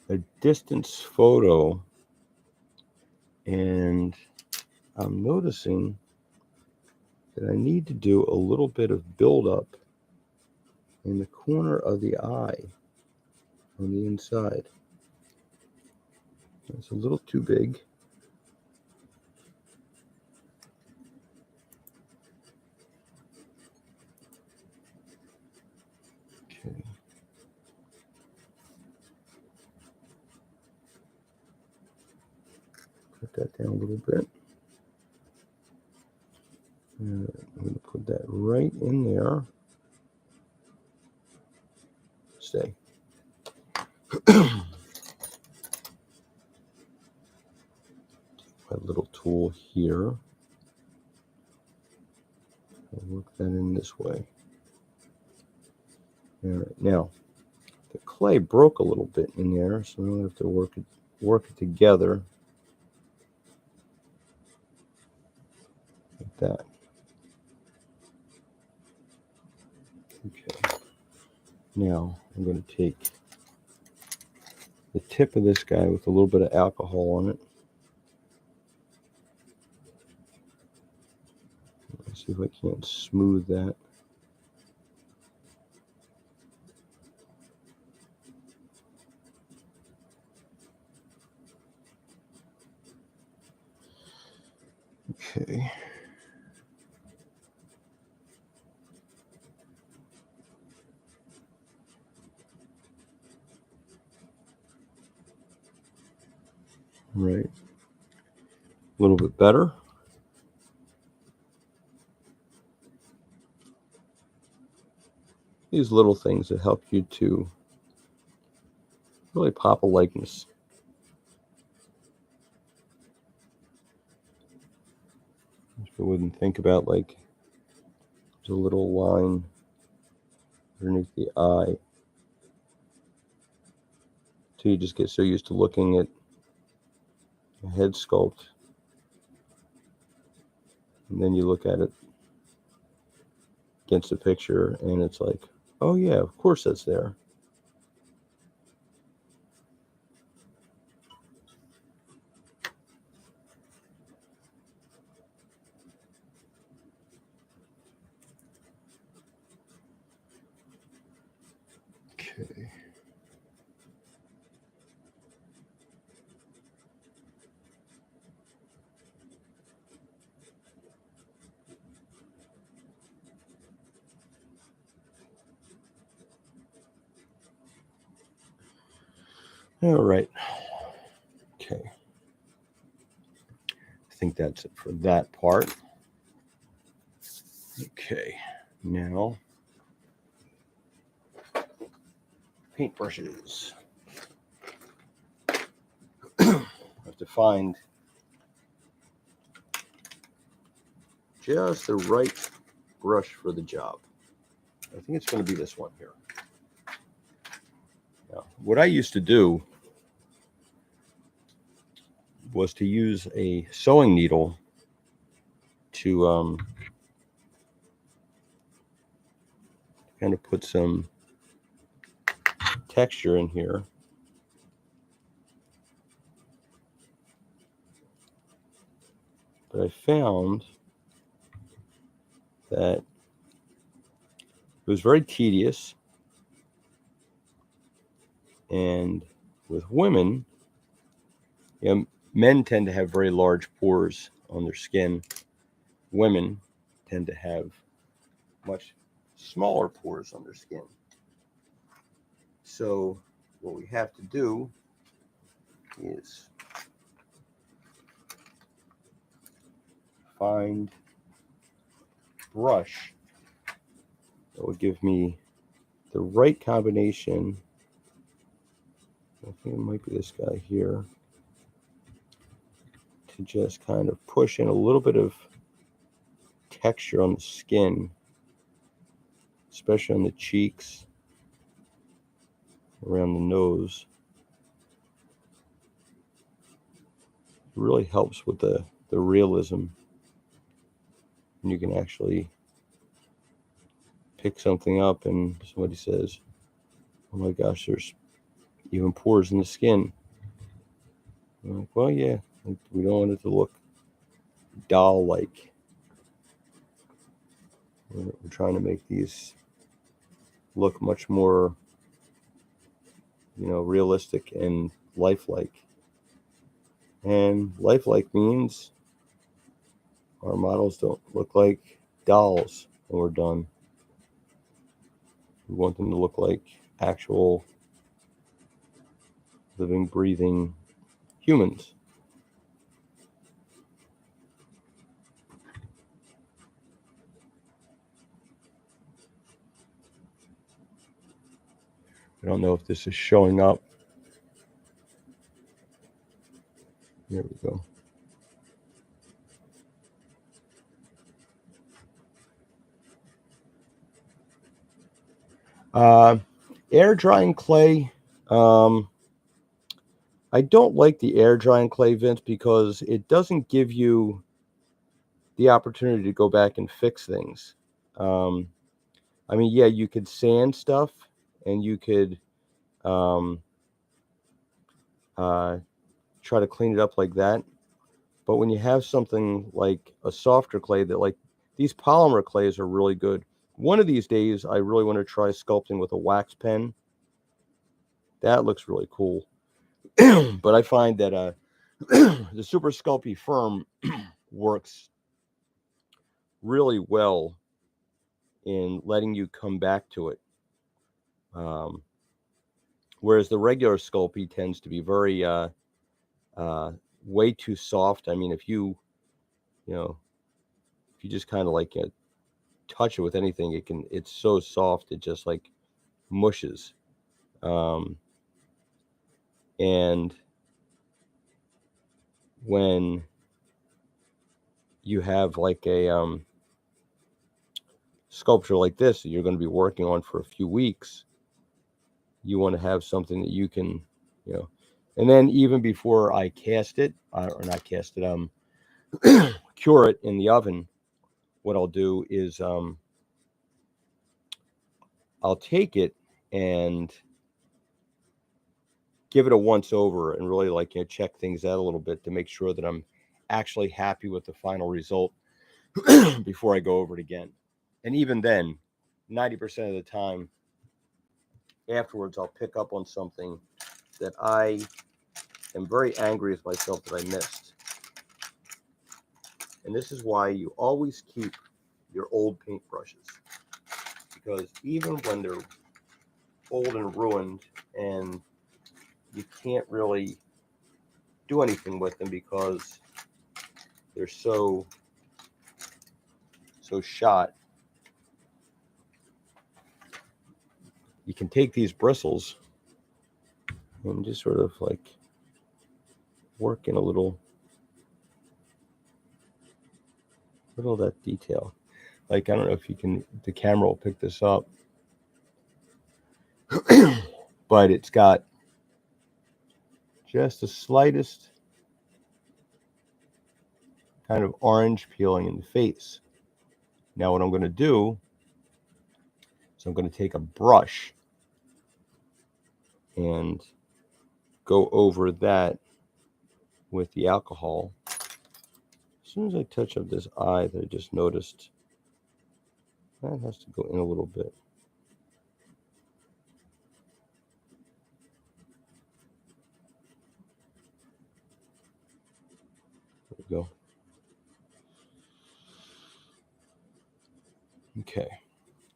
a distance photo and I'm noticing that I need to do a little bit of buildup in the corner of the eye on the inside. It's a little too big. Okay. Cut that down a little bit. I'm going to put that right in there. Stay. My little tool here. I'll work that in this way. All right. Now, the clay broke a little bit in there, so now I have to work it together like that. Okay. Now I'm going to take the tip of this guy with a little bit of alcohol on it. Let's see if I can't smooth that. Okay. Right. A little bit better. These little things that help you to really pop a likeness. If you wouldn't think about like there's a little line underneath the eye. So you just get so used to looking at a head sculpt. And then you look at it against the picture and it's like, oh yeah, of course that's there. Okay. All right. Okay. I think that's it for that part. Okay. Now paintbrushes. I have to find just the right brush for the job. I think it's going to be this one here. Now, what I used to do was to use a sewing needle to kind of put some texture in here. But I found that it was very tedious, and with women, you know, men tend to have very large pores on their skin. Women tend to have much smaller pores on their skin. So what we have to do is find a brush that will give me the right combination. I think it might be this guy here, to just kind of push in a little bit of texture on the skin, especially on the cheeks, around the nose. It really helps with the realism. And you can actually pick something up and somebody says, oh my gosh, there's even pores in the skin. I'm like, well, yeah, we don't want it to look doll-like. We're trying to make these look much more, realistic and lifelike. And lifelike means our models don't look like dolls when we're done. We want them to look like actual living, breathing humans. I don't know if this is showing up. There we go. Air drying clay. I don't like the air drying clay, Vince, because it doesn't give you the opportunity to go back and fix things. I mean, yeah, you could sand stuff and you could try to clean it up like that. But when you have something like a softer clay, that, like, these polymer clays are really good. One of these days, I really want to try sculpting with a wax pen. That looks really cool. But I find that the Super Sculpey Firm works really well in letting you come back to it. Whereas the regular Sculpey tends to be very way too soft. I mean, if you just kind of like touch it with anything, it's so soft it just like mushes. And when you have like a sculpture like this that you're going to be working on for a few weeks, you want to have something that you can, and then even before I cast it, or not cast it, cure it in the oven, what I'll do is I'll take it and give it a once over and really check things out a little bit to make sure that I'm actually happy with the final result before I go over it again. And even then, 90% of the time afterwards, I'll pick up on something that I am very angry with myself that I missed. And this is why you always keep your old paintbrushes, because even when they're old and ruined and you can't really do anything with them because they're so shot, you can take these bristles and just sort of like work in a little of that detail. Like, I don't know if you can, the camera will pick this up, but it's got just the slightest kind of orange peeling in the face. Now what I'm going to do is I'm going to take a brush and go over that with the alcohol. As soon as I touch up this eye that I just noticed, that has to go in a little bit. There we go. Okay,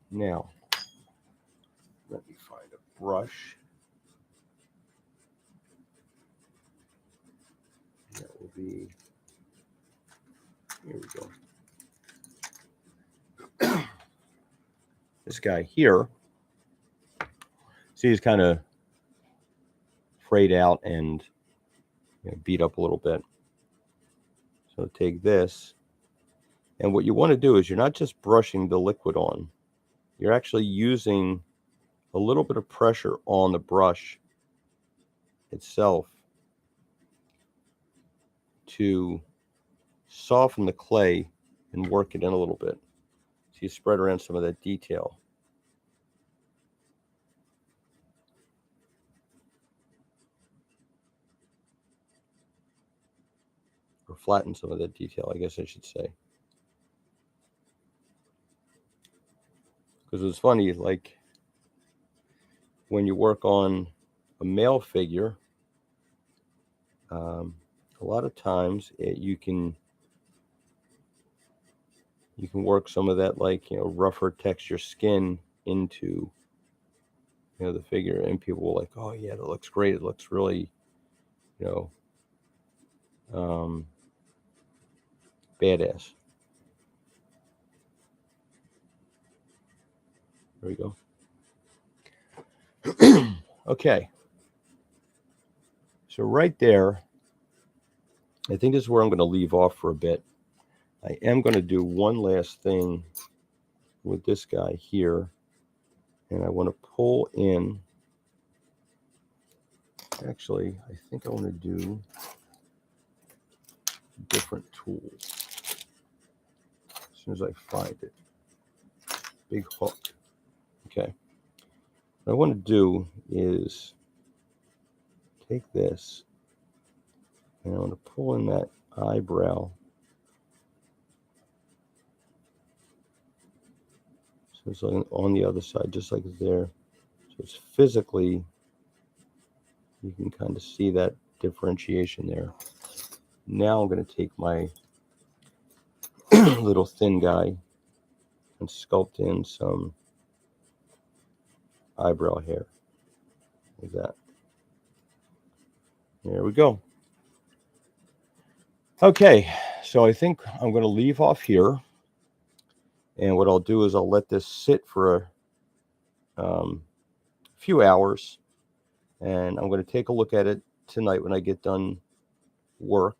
now let me find a brush. That will be, here we go. This guy here, see, he's kind of frayed out and beat up a little bit. So take this, and what you want to do is you're not just brushing the liquid on, you're actually using a little bit of pressure on the brush itself to soften the clay and work it in a little bit. So you spread around some of that detail. Or flatten some of that detail, I guess I should say. Because it's funny, like when you work on a male figure, a lot of times you can work some of that, like, rougher texture skin into the figure, and people will like, oh yeah, that looks great, it looks really badass. There we go. Okay, so right there, I think this is where I'm going to leave off for a bit. I am going to do one last thing with this guy here, and I want to pull in. Actually, I think I want to do different tools as soon as I find it. Big hook. Okay. What I want to do is take this, and I want to pull in that eyebrow. So it's like on the other side, just like there. So it's physically, you can kind of see that differentiation there. Now I'm going to take my little thin guy and sculpt in some eyebrow hair, like that. There we go. Okay, so I think I'm going to leave off here, and what I'll do is I'll let this sit for a few hours, and I'm going to take a look at it tonight when I get done work,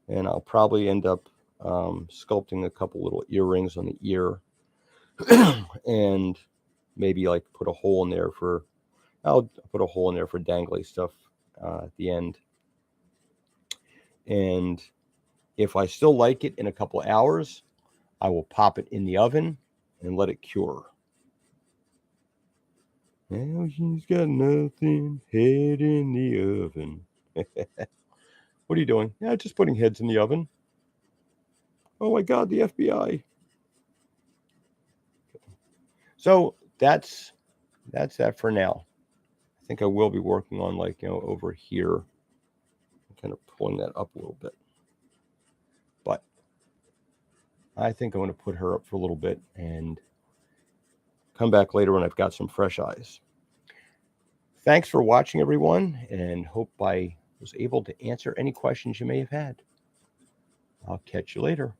and I'll probably end up sculpting a couple little earrings on the ear, and maybe like put a hole in there for, I'll put a hole in there for dangly stuff at the end. And if I still like it in a couple hours, I will pop it in the oven and let it cure. Now she's got nothing, head in the oven. What are you doing? Yeah, just putting heads in the oven. Oh my God, the FBI. So that's that for now. I think I will be working on, like, over here, kind of pulling that up a little bit. But I think I'm going to put her up for a little bit and come back later when I've got some fresh eyes. Thanks for watching, everyone, and hope I was able to answer any questions you may have had. I'll catch you later.